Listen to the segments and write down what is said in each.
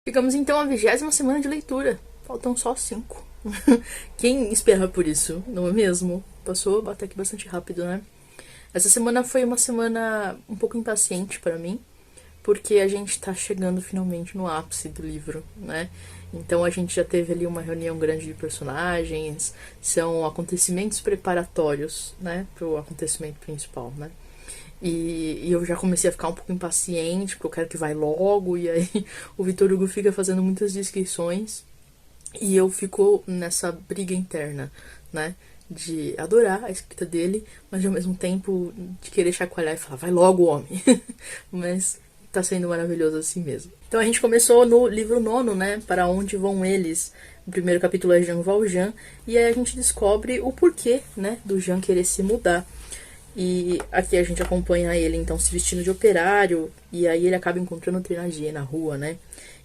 Chegamos então à 20ª semana de leitura. Faltam só 5. Quem esperava por isso, não é mesmo? Passou até que bastante rápido, né? Essa semana foi uma semana um pouco impaciente para mim, porque a gente tá chegando finalmente no ápice do livro, né? Então a gente já teve ali uma reunião grande de personagens, são acontecimentos preparatórios, né, pro acontecimento principal, né? E eu já comecei a ficar um pouco impaciente, porque eu quero que vai logo, e aí o Vitor Hugo fica fazendo muitas descrições, e eu fico nessa briga interna, né? De adorar a escrita dele, mas ao mesmo tempo de querer chacoalhar e falar, vai logo, homem. Mas tá sendo maravilhoso assim mesmo. Então a gente começou no livro nono, né? Para onde vão eles? O primeiro capítulo é Jean Valjean, e aí a gente descobre o porquê, né? Do Jean querer se mudar. E aqui a gente acompanha ele então se vestindo de operário, e aí ele acaba encontrando o Thénardier na rua, né?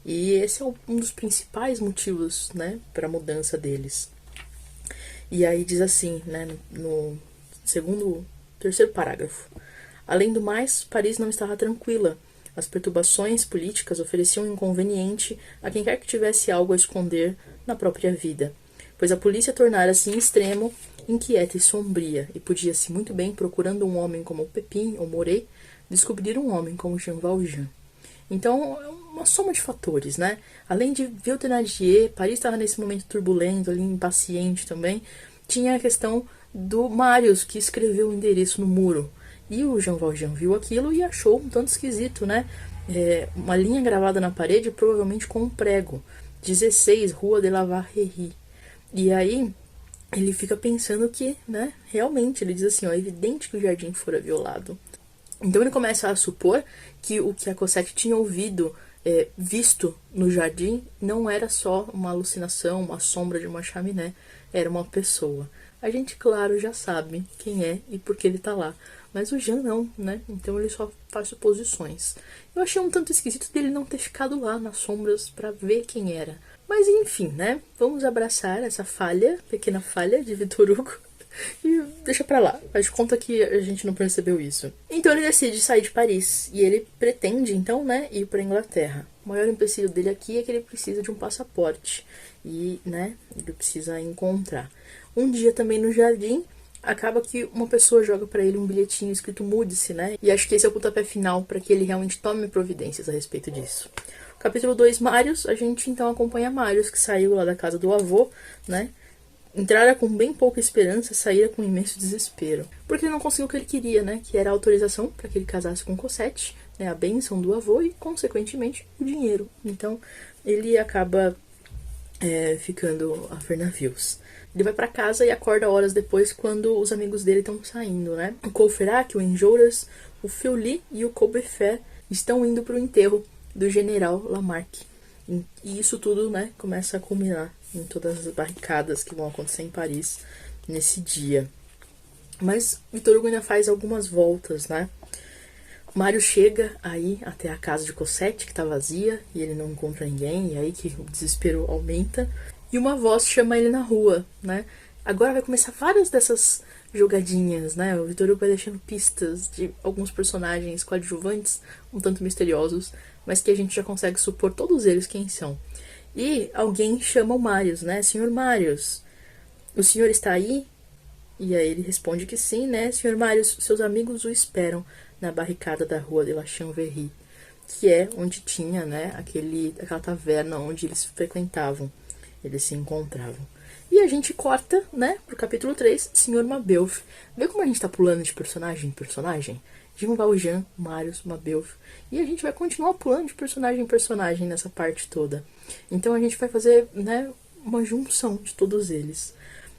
E esse é um dos principais motivos, né, para a mudança deles. E aí diz assim, né, no terceiro parágrafo. Além do mais, Paris não estava tranquila. As perturbações políticas ofereciam um inconveniente a quem quer que tivesse algo a esconder na própria vida, pois a polícia tornara-se em extremo inquieta e sombria, e podia-se muito bem, procurando um homem como Pepin ou Morey, descobrir um homem como Jean Valjean. Então, é uma soma de fatores, né? Além de ver o Thénardier, Paris estava nesse momento turbulento, ali impaciente também, tinha a questão do Marius, que escreveu o endereço no muro. E o Jean Valjean viu aquilo e achou um tanto esquisito, né? Uma linha gravada na parede, provavelmente com um prego. 16, Rua de la Verrerie. E aí, ele fica pensando que, né, realmente, ele diz assim, ó, é evidente que o jardim fora violado. Então ele começa a supor que o que a Cosette tinha ouvido, visto no jardim, não era só uma alucinação, uma sombra de uma chaminé, era uma pessoa. A gente, claro, já sabe quem é e por que ele tá lá. Mas o Jean não, né? Então ele só faz suposições. Eu achei um tanto esquisito dele não ter ficado lá nas sombras para ver quem era. Mas enfim, né? Vamos abraçar essa falha, pequena falha de Vitor Hugo. E deixa pra lá, faz de conta que a gente não percebeu isso. Então ele decide sair de Paris. E ele pretende, então, né, ir pra Inglaterra. O maior empecilho dele aqui é que ele precisa de um passaporte. E, né, ele precisa encontrar. Um dia também no jardim, acaba que uma pessoa joga pra ele um bilhetinho escrito mude-se, né? E acho que esse é o pontapé final para que ele realmente tome providências a respeito disso. Capítulo 2, Marius. A gente então acompanha Marius, que saiu lá da casa do avô, né? Entrara com bem pouca esperança, saíra com imenso desespero. Porque ele não conseguiu o que ele queria, né? Que era a autorização para que ele casasse com Cosette, né? A bênção do avô e, consequentemente, o dinheiro. Então, ele acaba ficando a ver navios. Ele vai para casa e acorda horas depois quando os amigos dele estão saindo, né? O Courfeyrac, o Enjolras, o Feuilly e o Combeferre estão indo para o enterro do general Lamarck. E isso tudo, né, começa a culminar em todas as barricadas que vão acontecer em Paris nesse dia. Mas Vitor Hugo ainda faz algumas voltas, né? Mário chega aí até a casa de Cosette, que tá vazia, e ele não encontra ninguém, e aí que o desespero aumenta. E uma voz chama ele na rua, né? Agora vai começar várias dessas jogadinhas, né? O Vitor Hugo vai deixando pistas de alguns personagens coadjuvantes, um tanto misteriosos, mas que a gente já consegue supor todos eles quem são. E alguém chama o Marius, né? Senhor Marius, o senhor está aí? E aí ele responde que sim, né? Senhor Marius, seus amigos o esperam na barricada da rua de la Chanvrerie, que é onde tinha, né, aquela taverna onde eles frequentavam, eles se encontravam. E a gente corta, né, pro capítulo 3, Senhor Mabeuf. Vê como a gente tá pulando de personagem em personagem? Jean Valjean, Marius, Mabeuf. E a gente vai continuar pulando de personagem em personagem nessa parte toda. Então a gente vai fazer, né, uma junção de todos eles.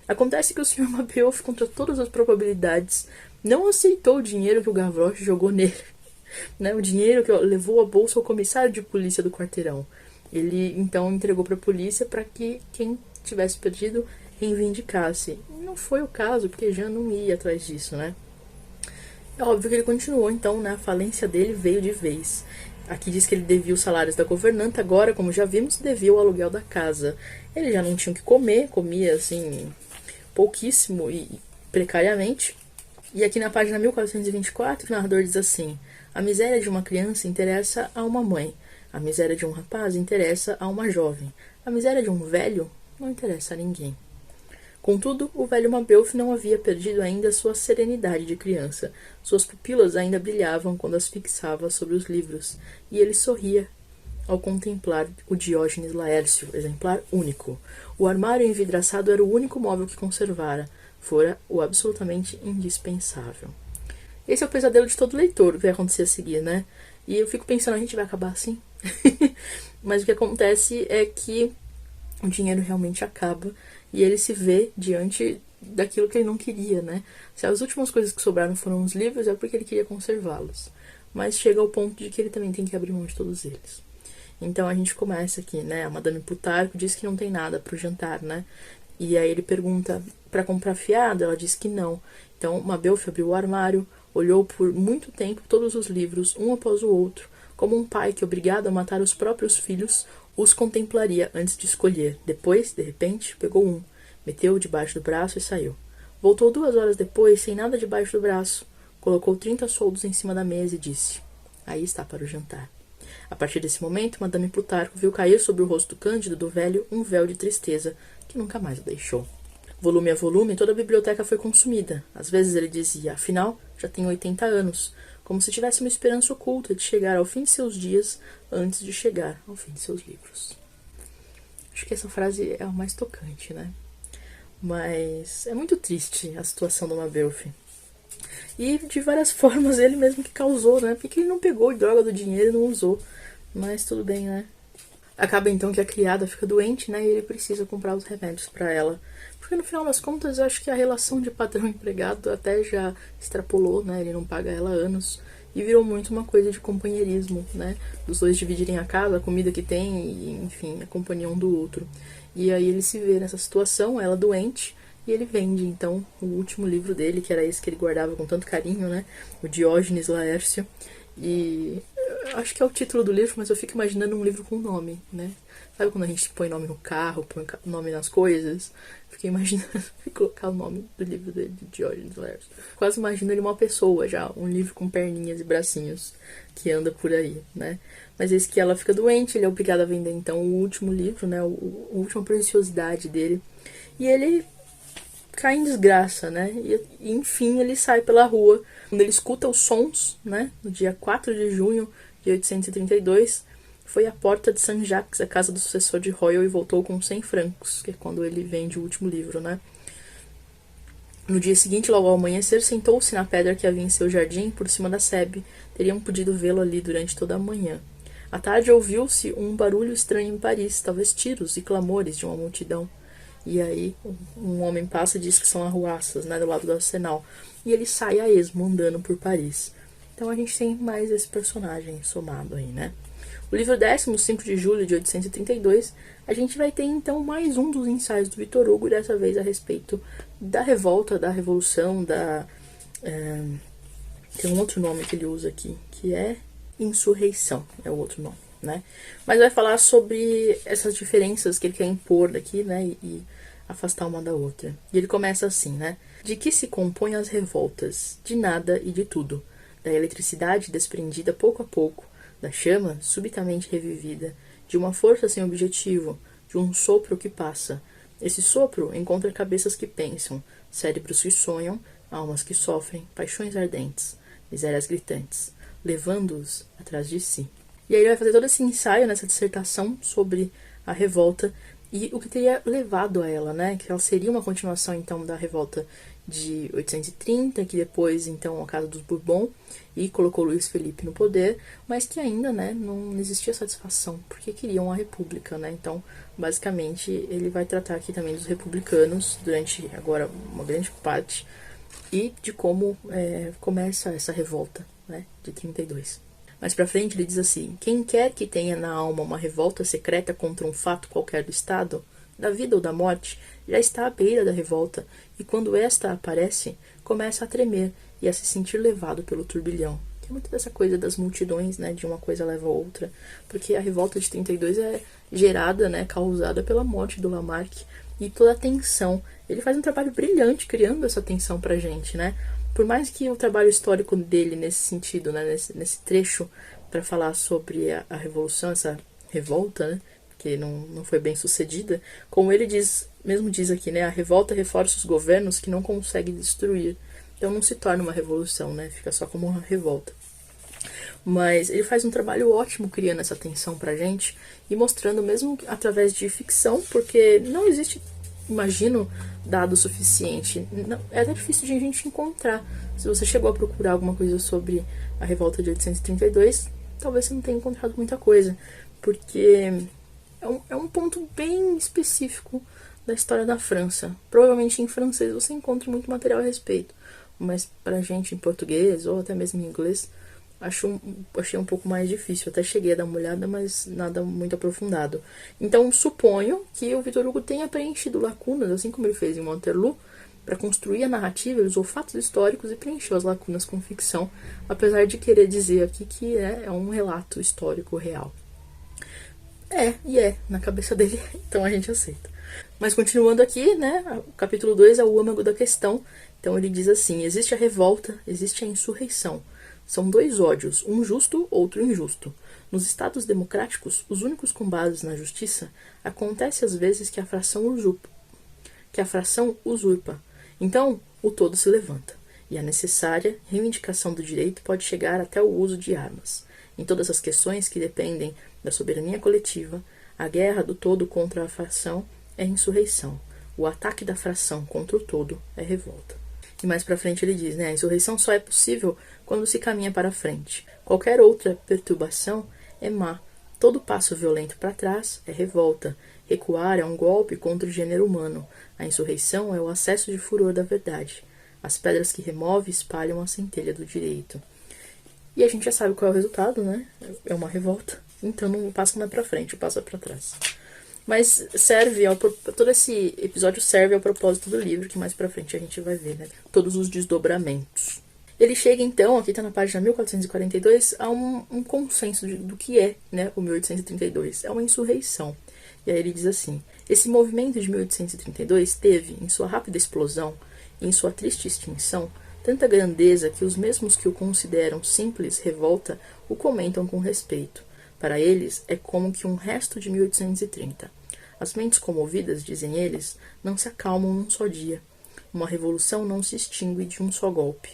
Acontece que o Sr. Mabeuf, contra todas as probabilidades, não aceitou o dinheiro que o Gavroche jogou nele. Né, o dinheiro que levou a bolsa ao comissário de polícia do quarteirão. Ele então entregou para a polícia para que quem tivesse perdido reivindicasse. Não foi o caso, porque Jean não ia atrás disso, né? É óbvio que ele continuou, então, né, a falência dele veio de vez. Aqui diz que ele devia os salários da governanta, agora, como já vimos, devia o aluguel da casa. Ele já não tinha o que comer, comia, assim, pouquíssimo e precariamente. E aqui na página 1424, o narrador diz assim: a miséria de uma criança interessa a uma mãe. A miséria de um rapaz interessa a uma jovem. A miséria de um velho não interessa a ninguém. Contudo, o velho Mabeuf não havia perdido ainda sua serenidade de criança. Suas pupilas ainda brilhavam quando as fixava sobre os livros, e ele sorria ao contemplar o Diógenes Laércio, exemplar único. O armário envidraçado era o único móvel que conservara. Fora o absolutamente indispensável. Esse é o pesadelo de todo leitor, o que vai acontecer a seguir, né? E eu fico pensando, a gente vai acabar assim? Mas o que acontece é que o dinheiro realmente acaba e ele se vê diante daquilo que ele não queria, né? Se as últimas coisas que sobraram foram os livros, é porque ele queria conservá-los. Mas chega ao ponto de que ele também tem que abrir mão de todos eles. Então a gente começa aqui, né? A Madame Plutarco diz que não tem nada pro jantar, né? E aí ele pergunta para comprar fiado, ela diz que não. Então Mabeuf abriu o armário, olhou por muito tempo todos os livros, um após o outro, como um pai que, obrigado a matar os próprios filhos, os contemplaria antes de escolher. Depois, de repente, pegou um, meteu-o debaixo do braço e saiu. Voltou 2 horas depois, sem nada debaixo do braço, colocou 30 soldos em cima da mesa e disse: aí está para o jantar. A partir desse momento, Madame Plutarco viu cair sobre o rosto cândido do velho um véu de tristeza que nunca mais o deixou. Volume a volume, toda a biblioteca foi consumida. Às vezes ele dizia: afinal, já tenho 80 anos, como se tivesse uma esperança oculta de chegar ao fim de seus dias antes de chegar ao fim de seus livros. Acho que essa frase é a mais tocante, né? Mas é muito triste a situação do Mabeuf. E de várias formas ele mesmo que causou, né? Porque ele não pegou a droga do dinheiro e não usou. Mas tudo bem, né? Acaba então que a criada fica doente, né? E ele precisa comprar os remédios para ela. Porque no final das contas eu acho que a relação de patrão-empregado até já extrapolou, né? Ele não paga ela há anos. E virou muito uma coisa de companheirismo, né? Dos dois dividirem a casa, a comida que tem e, enfim, a companhia um do outro. E aí ele se vê nessa situação, ela doente, e ele vende, então, o último livro dele, que era esse que ele guardava com tanto carinho, né? O Diógenes Laércio. E acho que é o título do livro, mas eu fico imaginando um livro com nome, né? Sabe quando a gente põe nome no carro, põe nome nas coisas? Fiquei imaginando colocar o nome do livro dele, de Diógenes Laércio. Quase imagino ele uma pessoa já, um livro com perninhas e bracinhos que anda por aí, né? Mas esse que ela fica doente, ele é obrigado a vender então o último livro, né? A última preciosidade dele. E ele cai em desgraça, né? E enfim ele sai pela rua. Quando ele escuta os sons, né? No dia 4 de junho de 832, foi à porta de Saint-Jacques, a casa do sucessor de Royal, e voltou com 100 francos, que é quando ele vende o último livro, né? No dia seguinte, logo ao amanhecer, sentou-se na pedra que havia em seu jardim, por cima da sebe. Teriam podido vê-lo ali durante toda a manhã. À tarde ouviu-se um barulho estranho em Paris, talvez tiros e clamores de uma multidão. E aí um homem passa e diz que são arruaças, né, do lado do arsenal. E ele sai a esmo andando por Paris. Então a gente tem mais esse personagem somado aí, né? O livro 10º, 5 de julho de 832, a gente vai ter então mais um dos ensaios do Victor Hugo, dessa vez a respeito da revolta, da revolução, tem um outro nome que ele usa aqui, que é insurreição, é o outro nome, né? Mas vai falar sobre essas diferenças que ele quer impor daqui, né, e afastar uma da outra. E ele começa assim, né? De que se compõem as revoltas? De nada e de tudo. Da eletricidade desprendida pouco a pouco, da chama subitamente revivida, de uma força sem objetivo, de um sopro que passa. Esse sopro encontra cabeças que pensam, cérebros que sonham, almas que sofrem, paixões ardentes, misérias gritantes, levando-os atrás de si. E aí ele vai fazer todo esse ensaio nessa dissertação sobre a revolta e o que teria levado a ela, né? Que ela seria uma continuação, então, da revolta de 830, que depois, então, a casa dos Bourbon, e colocou Luís Felipe no poder, mas que ainda, né, não existia satisfação, porque queriam a república, né? Então, basicamente, ele vai tratar aqui também dos republicanos, durante agora uma grande parte, e de como começa essa revolta, né, de 32. Mais pra frente ele diz assim: quem quer que tenha na alma uma revolta secreta contra um fato qualquer do Estado, da vida ou da morte, já está à beira da revolta, e quando esta aparece, começa a tremer e a se sentir levado pelo turbilhão. Tem muito dessa coisa das multidões, né, de uma coisa leva a outra, porque a revolta de 32 é gerada, né, causada pela morte do Lamarck, e toda a tensão. Ele faz um trabalho brilhante criando essa tensão pra gente, né? Por mais que o trabalho histórico dele nesse sentido, né, nesse trecho, para falar sobre a revolução, essa revolta, né, que não foi bem sucedida. Como ele mesmo diz aqui, né, a revolta reforça os governos que não conseguem destruir. Então não se torna uma revolução, né, fica só como uma revolta. Mas ele faz um trabalho ótimo criando essa tensão pra gente e mostrando mesmo através de ficção, porque não existe, imagino, dado suficiente. Não, é até difícil de a gente encontrar. Se você chegou a procurar alguma coisa sobre a revolta de 1832, talvez você não tenha encontrado muita coisa, porque é um ponto bem específico da história da França. Provavelmente em francês você encontra muito material a respeito, mas pra gente em português ou até mesmo em inglês, achei um pouco mais difícil. Até cheguei a dar uma olhada, mas nada muito aprofundado. Então suponho que o Victor Hugo tenha preenchido lacunas, assim como ele fez em Waterloo, para construir a narrativa. Ele usou fatos históricos e preencheu as lacunas com ficção, apesar de querer dizer aqui que é um relato histórico real. Na cabeça dele, então a gente aceita. Mas continuando aqui, né, o capítulo 2 é o âmago da questão. Então ele diz assim: existe a revolta, existe a insurreição. São dois ódios, um justo, outro injusto. Nos estados democráticos, os únicos com bases na justiça, acontece às vezes que a fração usurpa. Então, o todo se levanta, e a necessária reivindicação do direito pode chegar até o uso de armas. Em todas as questões que dependem da soberania coletiva, a guerra do todo contra a fração é insurreição. O ataque da fração contra o todo é revolta. E mais pra frente ele diz, né, a insurreição só é possível quando se caminha para frente. Qualquer outra perturbação é má. Todo passo violento para trás é revolta. Recuar é um golpe contra o gênero humano. A insurreição é o acesso de furor da verdade. As pedras que remove espalham a centelha do direito. E a gente já sabe qual é o resultado, né? É uma revolta. Então não passa mais pra frente, passa pra trás. Mas todo esse episódio serve ao propósito do livro, que mais pra frente a gente vai ver, né? Todos os desdobramentos. Ele chega então, aqui tá na página 1442, a um consenso do que é, né, o 1832. É uma insurreição. E aí ele diz assim: esse movimento de 1832 teve, em sua rápida explosão e em sua triste extinção, tanta grandeza que os mesmos que o consideram simples revolta o comentam com respeito. Para eles, é como que um resto de 1830. As mentes comovidas, dizem eles, não se acalmam num só dia. Uma revolução não se extingue de um só golpe.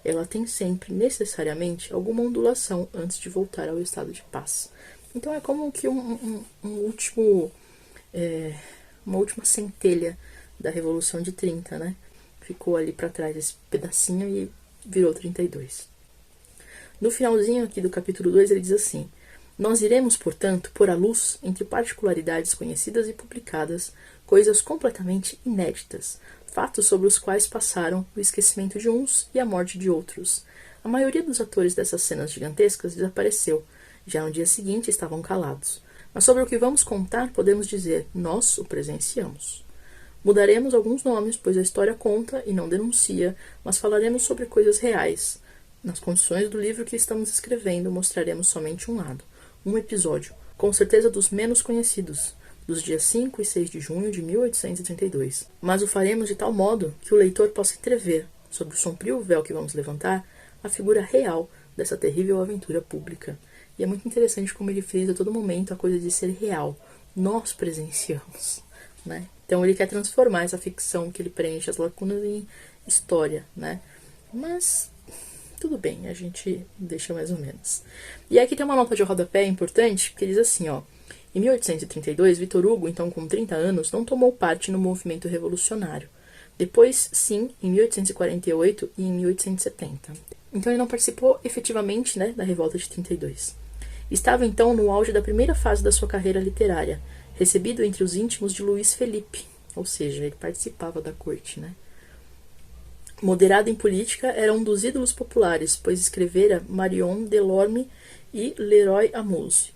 Ela tem sempre, necessariamente, alguma ondulação antes de voltar ao estado de paz. Então é como que uma última centelha da Revolução de 30, né? Ficou ali para trás esse pedacinho e virou 32. No finalzinho aqui do capítulo 2 ele diz assim: nós iremos, portanto, pôr à luz, entre particularidades conhecidas e publicadas, coisas completamente inéditas, fatos sobre os quais passaram o esquecimento de uns e a morte de outros. A maioria dos atores dessas cenas gigantescas desapareceu. Já no dia seguinte estavam calados. Mas sobre o que vamos contar, podemos dizer, nós o presenciamos. Mudaremos alguns nomes, pois a história conta e não denuncia, mas falaremos sobre coisas reais. Nas condições do livro que estamos escrevendo, mostraremos somente um lado, um episódio, com certeza dos menos conhecidos, dos dias 5 e 6 de junho de 1832. Mas o faremos de tal modo que o leitor possa entrever, sob o sombrio véu que vamos levantar, a figura real dessa terrível aventura pública. E é muito interessante como ele frisa a todo momento a coisa de ser real. Nós presenciamos, né? Então ele quer transformar essa ficção que ele preenche as lacunas em história, né? Mas tudo bem, a gente deixa mais ou menos. E aqui tem uma nota de rodapé importante que diz assim, ó: em 1832, Victor Hugo, então com 30 anos, não tomou parte no movimento revolucionário. Depois, sim, em 1848 e em 1870. Então ele não participou efetivamente, né, da revolta de 32. Estava então no auge da primeira fase da sua carreira literária, recebido entre os íntimos de Luís Felipe, ou seja, ele participava da corte, né? Moderado em política, era um dos ídolos populares, pois escrevera Marion Delorme e Leroy Amuse,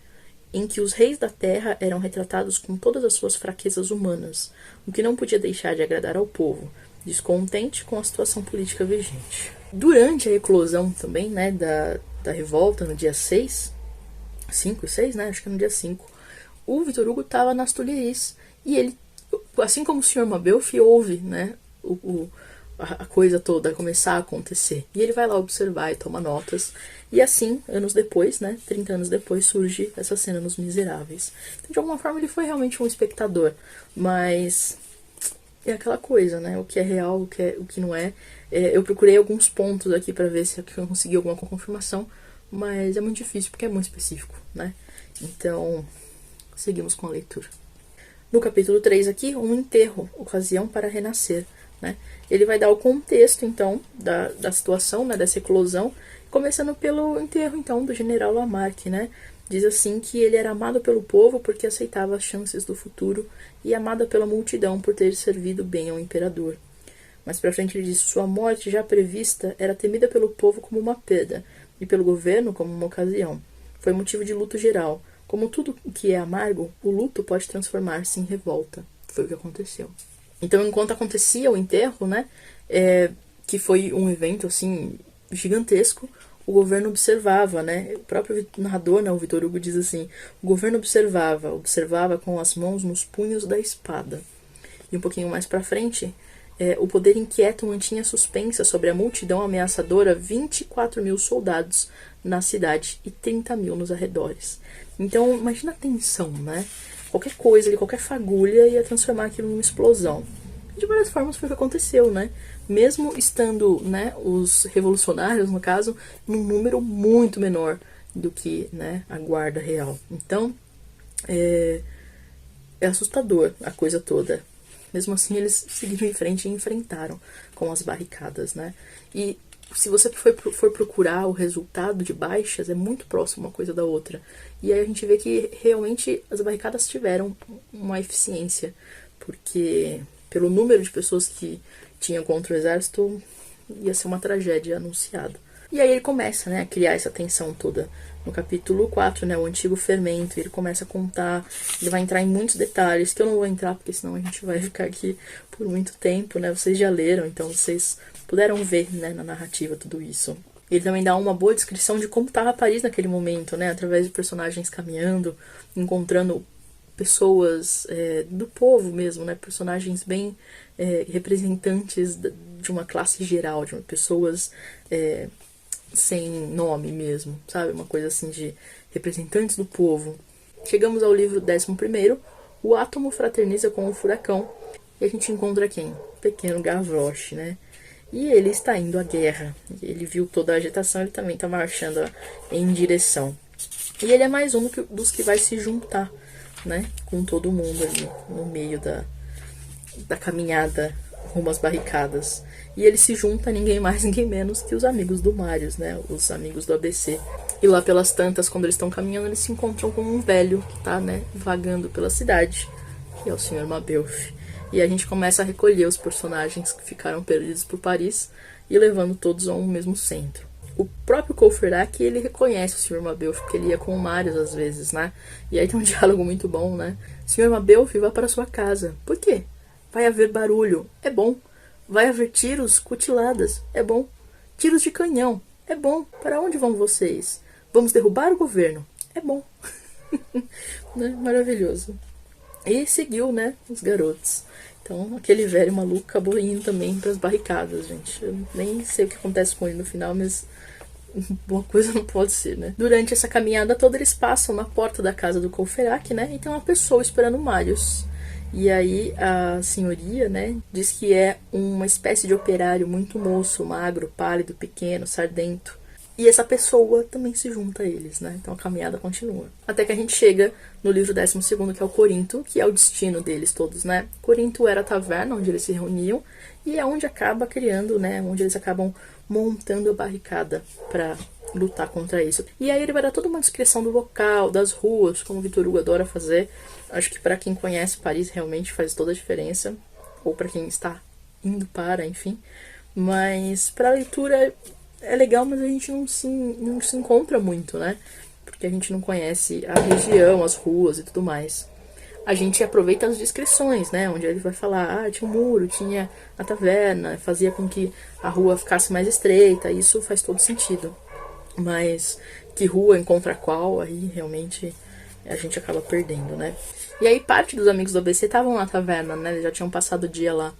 em que os reis da terra eram retratados com todas as suas fraquezas humanas, o que não podia deixar de agradar ao povo, descontente com a situação política vigente. Durante a eclosão também, né, da revolta, no dia 5 e 6, né, acho que é no dia 5, o Victor Hugo estava nas Tuileries, e ele, assim como o Sr. Mabeuf, ouve, né, a coisa toda começar a acontecer. E ele vai lá observar e toma notas. E assim, anos depois, né, 30 anos depois, surge essa cena nos Miseráveis. Então, de alguma forma, ele foi realmente um espectador. Mas é aquela coisa, né, o que é real, o que não é. Eu procurei alguns pontos aqui pra ver se eu consegui alguma confirmação, mas é muito difícil porque é muito específico, né. Então, seguimos com a leitura. No capítulo 3 aqui, um enterro, ocasião para renascer, né? Ele vai dar o contexto, então, da situação, né, dessa eclosão, começando pelo enterro, então, do general Lamarck, né? Diz assim que ele era amado pelo povo porque aceitava as chances do futuro e amada pela multidão por ter servido bem ao imperador. Mais pra frente ele diz: sua morte já prevista era temida pelo povo como uma perda e pelo governo como uma ocasião. Foi motivo de luto geral. Como tudo que é amargo, o luto pode transformar-se em revolta. Foi o que aconteceu. Então, enquanto acontecia o enterro, né, que foi um evento, assim, gigantesco, o governo observava, né, o próprio narrador, né, o Victor Hugo diz assim, o governo observava com as mãos nos punhos da espada. E um pouquinho mais pra frente, o poder inquieto mantinha suspensa sobre a multidão ameaçadora 24.000 soldados na cidade e 30.000 nos arredores. Então, imagina a tensão, né? Qualquer coisa ali, qualquer fagulha ia transformar aquilo numa explosão. De várias formas foi o que aconteceu, né? Mesmo estando, né, os revolucionários, no caso, num número muito menor do que, né, a guarda real. Então, é assustador a coisa toda. Mesmo assim, eles seguiram em frente e enfrentaram com as barricadas, né? E se você for procurar o resultado de baixas, é muito próximo uma coisa da outra. E aí a gente vê que realmente as barricadas tiveram uma eficiência, porque pelo número de pessoas que tinham contra o exército, ia ser uma tragédia anunciada. E aí ele começa, né, a criar essa tensão toda. No capítulo 4, né, o antigo fermento, ele começa a contar, ele vai entrar em muitos detalhes, que eu não vou entrar, porque senão a gente vai ficar aqui por muito tempo, né, vocês já leram, então vocês puderam ver, né, na narrativa tudo isso. Ele também dá uma boa descrição de como estava Paris naquele momento, né, através de personagens caminhando, encontrando pessoas do povo mesmo, né, personagens bem representantes de uma classe geral, de pessoas sem nome mesmo, sabe? Uma coisa assim de representantes do povo. Chegamos ao livro 11º, o átomo fraterniza com o furacão, e a gente encontra quem? O pequeno Gavroche, né? E ele está indo à guerra. Ele viu toda a agitação, ele também está marchando em direção. E ele é mais um dos que vai se juntar, né? Com todo mundo ali no meio da caminhada rumo às barricadas. E ele se junta a ninguém mais, ninguém menos que os amigos do Marius, né? Os amigos do ABC. E lá pelas tantas, quando eles estão caminhando, eles se encontram com um velho que tá, né, vagando pela cidade, que é o Sr. Mabeuf. E a gente começa a recolher os personagens que ficaram perdidos por Paris e levando todos a um mesmo centro. O próprio Courfeyrac, ele reconhece o Sr. Mabeuf, porque ele ia com o Marius às vezes, né? E aí tem um diálogo muito bom, né? Sr. Mabeuf, vá para sua casa. Por quê? Vai haver barulho. É bom. Vai haver tiros, cutiladas. É bom. Tiros de canhão. É bom. Para onde vão vocês? Vamos derrubar o governo. É bom. Né? Maravilhoso. E seguiu, né, os garotos. Então, aquele velho maluco acabou indo também para as barricadas, gente. Eu nem sei o que acontece com ele no final, mas boa coisa não pode ser, né? Durante essa caminhada toda, eles passam na porta da casa do Courfeyrac, né? E tem uma pessoa esperando o Marius. E aí a senhoria, né, diz que é uma espécie de operário muito moço, magro, pálido, pequeno, sardento. E essa pessoa também se junta a eles, né? Então a caminhada continua. Até que a gente chega no livro 12º, que é o Corinto, que é o destino deles todos, né? Corinto era a taverna onde eles se reuniam e é onde acaba criando, né? Onde eles acabam montando a barricada para lutar contra isso. E aí ele vai dar toda uma descrição do local, das ruas, como o Victor Hugo adora fazer. Acho que para quem conhece Paris realmente faz toda a diferença, ou para quem está indo para, enfim. Mas para a leitura é legal, mas a gente não se encontra muito, né? Porque a gente não conhece a região, as ruas e tudo mais. A gente aproveita as descrições, né? Onde ele vai falar, tinha um muro, tinha a taverna, fazia com que a rua ficasse mais estreita, isso faz todo sentido. Mas que rua encontra qual, aí realmente a gente acaba perdendo, né? E aí parte dos amigos do ABC estavam na taverna, né? Eles já tinham passado o dia lá.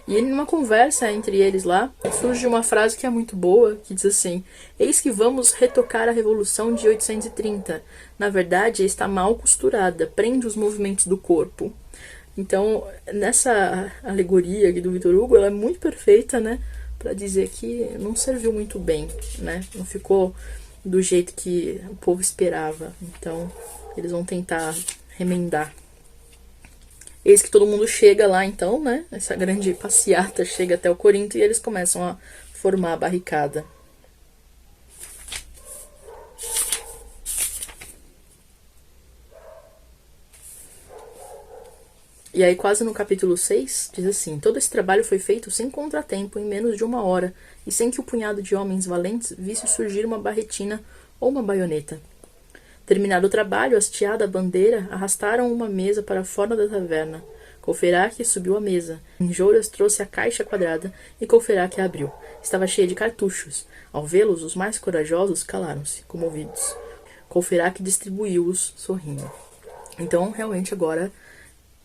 E numa conversa entre eles lá, surge uma frase que é muito boa, que diz assim: eis que vamos retocar a Revolução de 830. Na verdade, está mal costurada, prende os movimentos do corpo. Então, nessa alegoria aqui do Victor Hugo, ela é muito perfeita, né? Pra dizer que não serviu muito bem, né? Não ficou do jeito que o povo esperava. Então, eles vão tentar remendar. Eis que todo mundo chega lá, então, né? Essa grande passeata chega até o Corinto e eles começam a formar a barricada. E aí, quase no capítulo 6, diz assim: todo esse trabalho foi feito sem contratempo, em menos de 1 hora, e sem que o punhado de homens valentes visse surgir uma barretina ou uma baioneta. Terminado o trabalho, hasteada a bandeira, arrastaram uma mesa para fora da taverna. Couferac subiu à mesa. Enjolras trouxe a caixa quadrada e Couferac a abriu. Estava cheia de cartuchos. Ao vê-los, os mais corajosos calaram-se, comovidos. Couferac distribuiu-os, sorrindo. Então, realmente, agora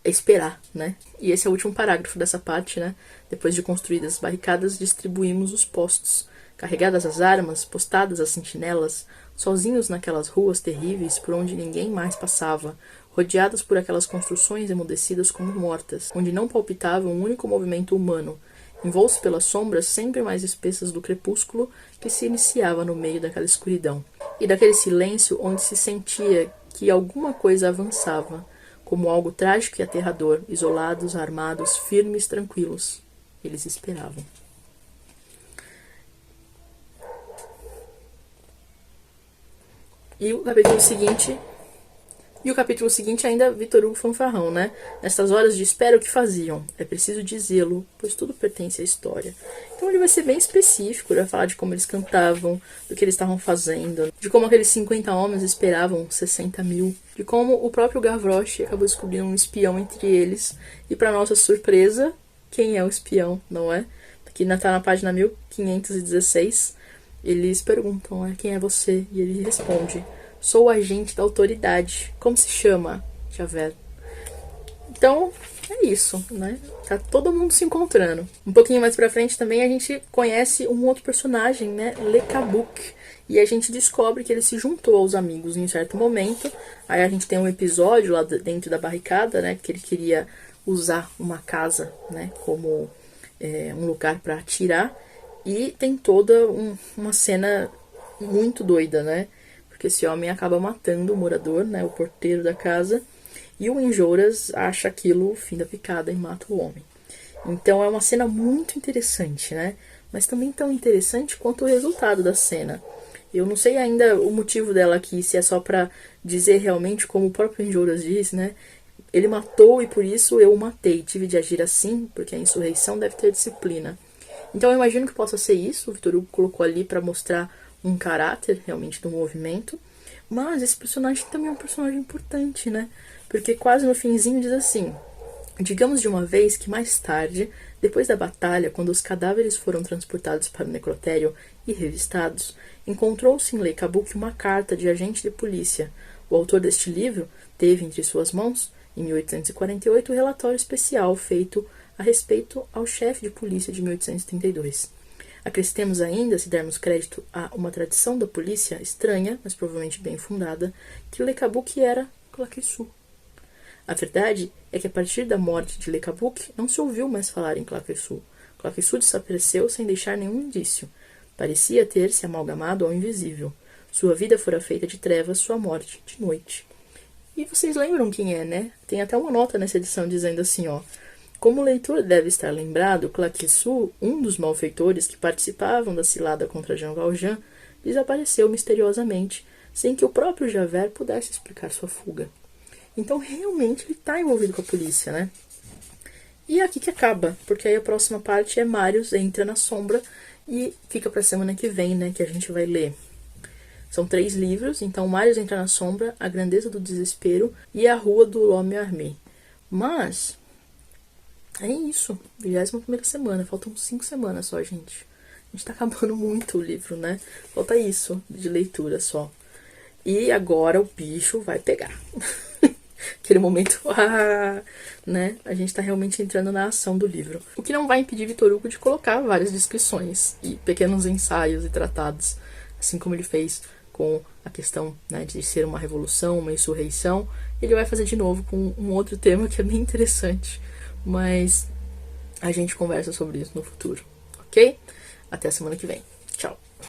é esperar, né? E esse é o último parágrafo dessa parte, né? Depois de construídas as barricadas, distribuímos os postos. Carregadas as armas, postadas as sentinelas, sozinhos naquelas ruas terríveis por onde ninguém mais passava, rodeados por aquelas construções emudecidas como mortas, onde não palpitava um único movimento humano, envoltos pelas sombras sempre mais espessas do crepúsculo que se iniciava no meio daquela escuridão, e daquele silêncio onde se sentia que alguma coisa avançava, como algo trágico e aterrador, isolados, armados, firmes, tranquilos. Eles esperavam. E o capítulo seguinte ainda Victor Hugo fanfarrão, né? Nestas horas de espera o que faziam? É preciso dizê-lo, pois tudo pertence à história. Então ele vai ser bem específico, ele vai falar de como eles cantavam, do que eles estavam fazendo, de como aqueles 50 homens esperavam 60 mil, de como o próprio Gavroche acabou descobrindo um espião entre eles, e para nossa surpresa, quem é o espião, não é? Aqui está na página 1516, eles perguntam, quem é você? E ele responde: sou o agente da autoridade. Como se chama? Javert. Então, é isso, né? Tá todo mundo se encontrando. Um pouquinho mais pra frente também a gente conhece um outro personagem, né? Le Cabuc. E a gente descobre que ele se juntou aos amigos em um certo momento. Aí a gente tem um episódio lá dentro da barricada, né? Que ele queria usar uma casa, né? Como um lugar para atirar. E tem toda uma cena muito doida, né? Porque esse homem acaba matando o morador, né? O porteiro da casa. E o Enjolras acha aquilo o fim da picada e mata o homem. Então é uma cena muito interessante, né? Mas também tão interessante quanto o resultado da cena. Eu não sei ainda o motivo dela aqui, se é só pra dizer realmente, como o próprio Enjolras diz, né? Ele matou e por isso eu o matei. Tive de agir assim, porque a insurreição deve ter disciplina. Então eu imagino que possa ser isso. O Victor Hugo colocou ali para mostrar um caráter realmente do movimento. Mas esse personagem também é um personagem importante, né? Porque quase no finzinho diz assim: digamos de uma vez que mais tarde, depois da batalha, quando os cadáveres foram transportados para o necrotério e revistados, encontrou-se em Le Cabuc uma carta de agente de polícia. O autor deste livro teve entre suas mãos, em 1848, o relatório especial feito a respeito ao chefe de polícia de 1832. Acrescentemos ainda, se dermos crédito a uma tradição da polícia estranha, mas provavelmente bem fundada, que Le Cabuc era Claquesous. A verdade é que a partir da morte de Le Cabuc não se ouviu mais falar em Claquesous. Claquesous desapareceu sem deixar nenhum indício. Parecia ter se amalgamado ao invisível. Sua vida fora feita de trevas, sua morte de noite. E vocês lembram quem é, né? Tem até uma nota nessa edição dizendo assim, ó: como o leitor deve estar lembrado, Claquesous, um dos malfeitores que participavam da cilada contra Jean Valjean, desapareceu misteriosamente, sem que o próprio Javert pudesse explicar sua fuga. Então, realmente, ele está envolvido com a polícia, né? E é aqui que acaba, porque aí a próxima parte é Marius entra na sombra e fica para a semana que vem, né, que a gente vai ler. São 3 livros, então Marius entra na sombra, A Grandeza do Desespero e A Rua do L'Homme Armé. Mas é isso, 21ª semana, faltam 5 semanas só, gente. A gente tá acabando muito o livro, né? Falta isso de leitura só. E agora o bicho vai pegar. Aquele momento, né? A gente tá realmente entrando na ação do livro. O que não vai impedir Victor Hugo de colocar várias descrições e pequenos ensaios e tratados, assim como ele fez com a questão, né, de ser uma revolução, uma insurreição. Ele vai fazer de novo com um outro tema que é bem interessante, mas a gente conversa sobre isso no futuro, ok? Até a semana que vem.